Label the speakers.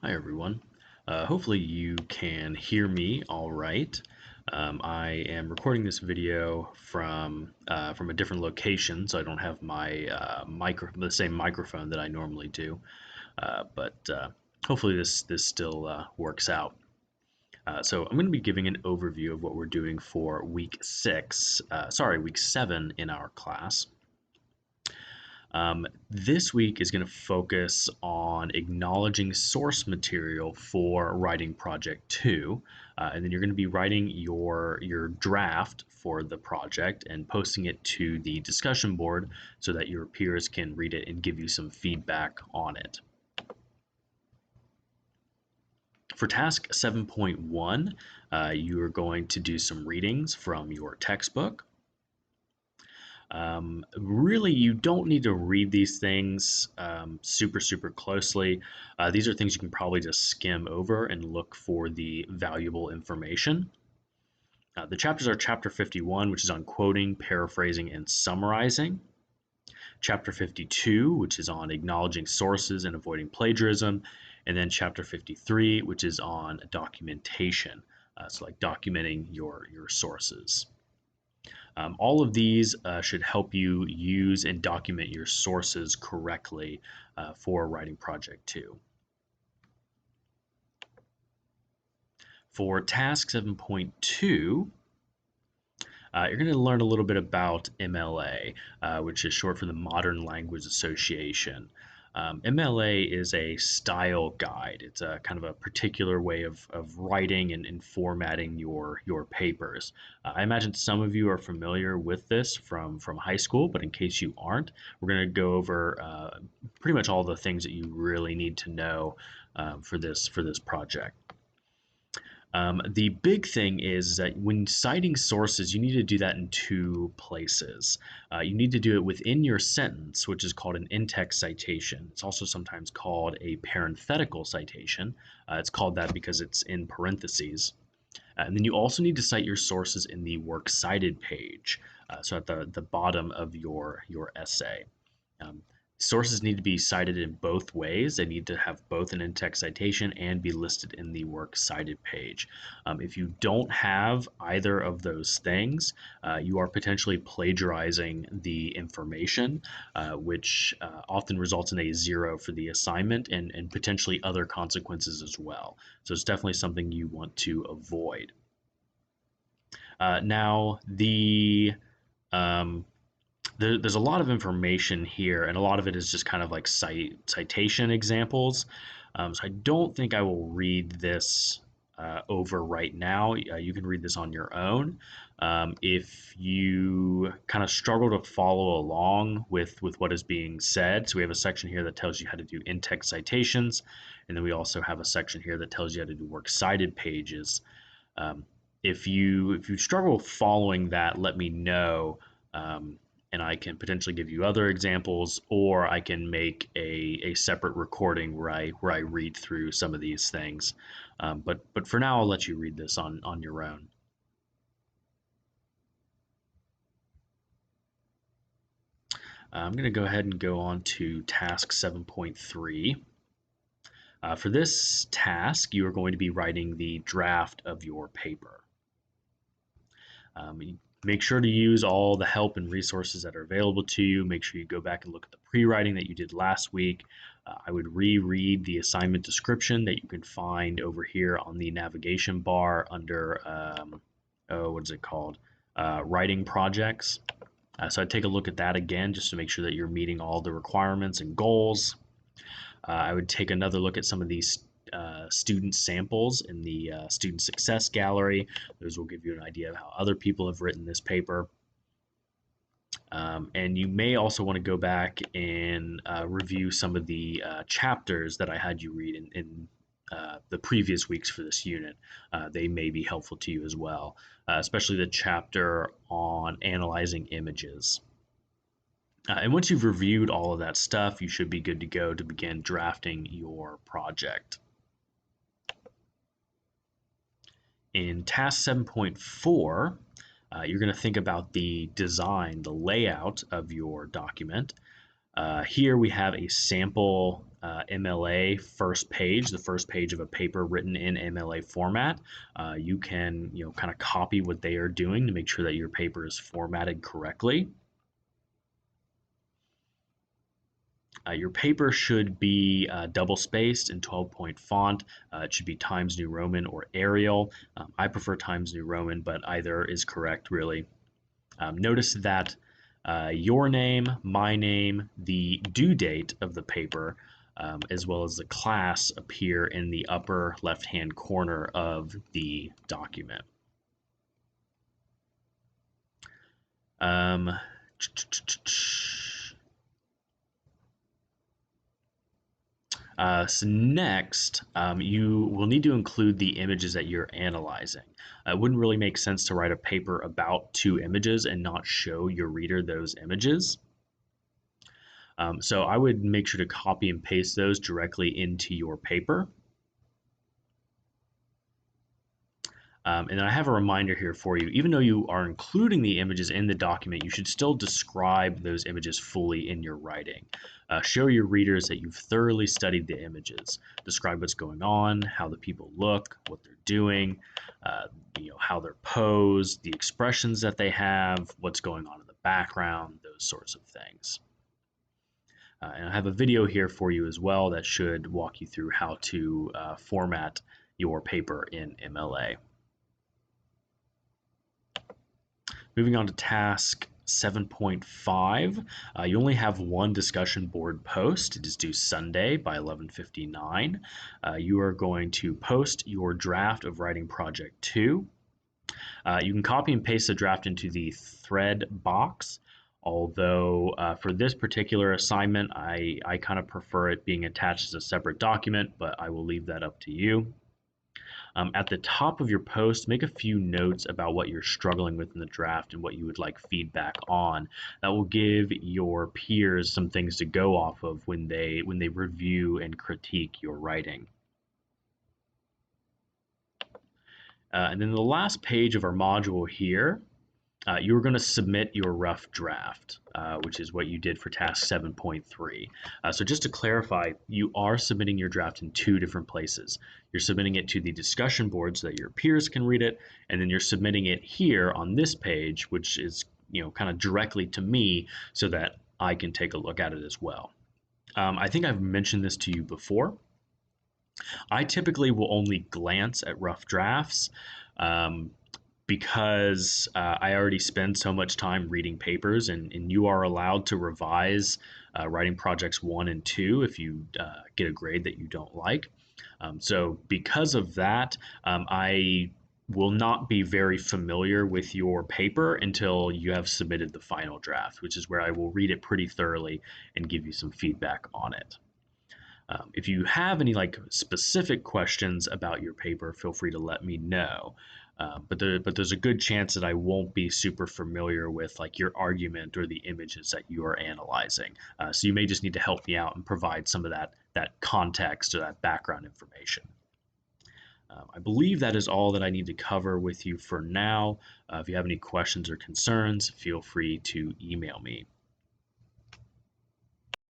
Speaker 1: Hi everyone. Hopefully you can hear me all right. I am recording this video from a different location, so I don't have my the same microphone that I normally do. But hopefully this still works out. So I'm going to be giving an overview of what we're doing for week 7 in our class. This week is going to focus on acknowledging source material for writing project 2. And then you're going to be writing your draft for the project and posting it to the discussion board so that your peers can read it and give you some feedback on it. For task 7.1, you are going to do some readings from your textbook. Really, you don't need to read these things super closely. These are things you can probably just skim over and look for the valuable information. The chapters are Chapter 51, which is on quoting, paraphrasing, and summarizing. Chapter 52, which is on acknowledging sources and avoiding plagiarism. And then Chapter 53, which is on documentation, so like documenting your sources. All of these should help you use and document your sources correctly for writing project 2. For task 7.2, you're going to learn a little bit about MLA, which is short for the Modern Language Association. MLA is a style guide. It's a kind of a particular way of writing and formatting your papers. I imagine some of you are familiar with this from high school, but in case you aren't, we're going to go over pretty much all the things that you really need to know for this project. The big thing is that when citing sources, you need to do that in two places. You need to do it within your sentence, which is called an in-text citation. It's also sometimes called a parenthetical citation. It's called that because it's in parentheses. And then you also need to cite your sources in the works cited page, so at the bottom of your essay. Um, Sources need to be cited in both ways. They need to have both an in-text citation and be listed in the works cited page. If you don't have either of those things, you are potentially plagiarizing the information, which often results in a 0 for the assignment and potentially other consequences as well. So it's definitely something you want to avoid. Now, um, there's a lot of information here, and a lot of it is just kind of like citation examples. So I don't think I will read this over right now. You can read this on your own. If you kind of struggle to follow along with what is being said, so we have a section here that tells you how to do in-text citations, and then we also have a section here that tells you how to do works cited pages. Um, if you struggle following that, let me know. And I can potentially give you other examples, or I can make a separate recording where I read through some of these things. But for now, I'll let you read this on your own. I'm going to go ahead and go on to task 7.3. For this task, you are going to be writing the draft of your paper. Make sure to use all the help and resources that are available to you. Make sure you go back and look at the pre-writing that you did last week. I would reread the assignment description that you can find over here on the navigation bar under, what is it called? Writing projects. So I'd take a look at that again just to make sure that you're meeting all the requirements and goals. I would take another look at some of these student samples in the student success gallery. Those will give you an idea of how other people have written this paper. And you may also want to go back and review some of the chapters that I had you read in the previous weeks for this unit. They may be helpful to you as well, especially the chapter on analyzing images. And once you've reviewed all of that stuff, you should be good to go to begin drafting your project. In task 7.4, you're going to think about the design, the layout of your document. Here we have a sample MLA first page, the first page of a paper written in MLA format. You can, kind of copy what they are doing to make sure that your paper is formatted correctly. Your paper should be double-spaced in 12-point font. It should be Times New Roman or Arial. I prefer Times New Roman, but either is correct, really. Notice that your name, my name, the due date of the paper, as well as the class appear in the upper left-hand corner of the document. Um, so next, you will need to include the images that you're analyzing. It wouldn't really make sense to write a paper about two images and not show your reader those images. So I would make sure to copy and paste those directly into your paper. And then I have a reminder here for you. Even though you are including the images in the document, you should still describe those images fully in your writing. Show your readers that you've thoroughly studied the images. Describe what's going on, how the people look, what they're doing, how they're posed, the expressions that they have, what's going on in the background, those sorts of things. And I have a video here for you as well that should walk you through how to format your paper in MLA. Moving on to task 7.5, you only have one discussion board post. It is due Sunday by 11:59. You are going to post your draft of writing project 2. You can copy and paste the draft into the thread box, although for this particular assignment, I kind of prefer it being attached as a separate document, but I will leave that up to you. At the top of your post, make a few notes about what you're struggling with in the draft and what you would like feedback on. That will give your peers some things to go off of when they review and critique your writing. And then the last page of our module here, you're going to submit your rough draft, which is what you did for task 7.3. So just to clarify, you are submitting your draft in two different places. You're submitting it to the discussion board so that your peers can read it, and then you're submitting it here on this page, which is kind of directly to me so that I can take a look at it as well. I think I've mentioned this to you before. I typically will only glance at rough drafts. Because I already spend so much time reading papers, and you are allowed to revise writing projects 1 and 2 if you get a grade that you don't like. So because of that, I will not be very familiar with your paper until you have submitted the final draft, which is where I will read it pretty thoroughly and give you some feedback on it. If you have any specific questions about your paper, feel free to let me know. But there's a good chance that I won't be super familiar with your argument or the images that you are analyzing. So you may just need to help me out and provide some of that context or that background information. I believe that is all that I need to cover with you for now. If you have any questions or concerns, feel free to email me.